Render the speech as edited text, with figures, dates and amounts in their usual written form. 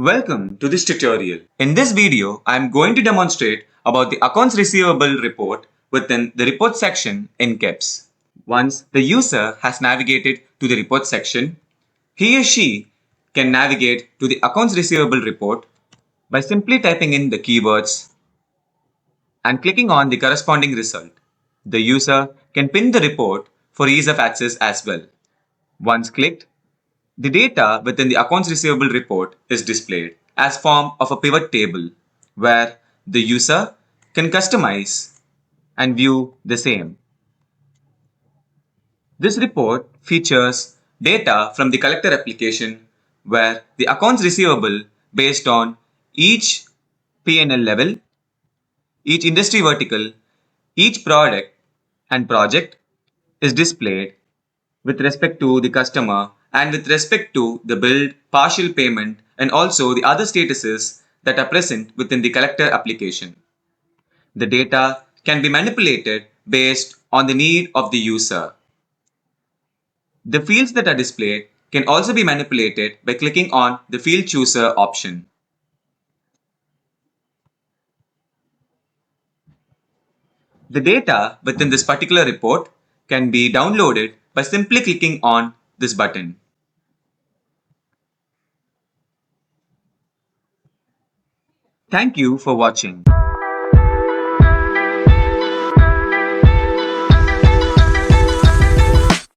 Welcome to this tutorial. In this video, I am going to demonstrate about the accounts receivable report within the report section in KEBS. Once the user has navigated to the report section, he or she can navigate to the accounts receivable report by simply typing in the keywords and clicking on the corresponding result. The user can pin the report for ease of access as well. Once clicked, the data within the accounts receivable report is displayed as form of a pivot table where the user can customize and view the same. This report features data from the collector application where the accounts receivable based on each P&L level, each industry vertical, each product and project is displayed with respect to the customer and with respect to the billed, partial payment, and also the other statuses that are present within the collector application. The data can be manipulated based on the need of the user. The fields that are displayed can also be manipulated by clicking on the field chooser option. The data within this particular report can be downloaded by simply clicking on this button. Thank you for watching.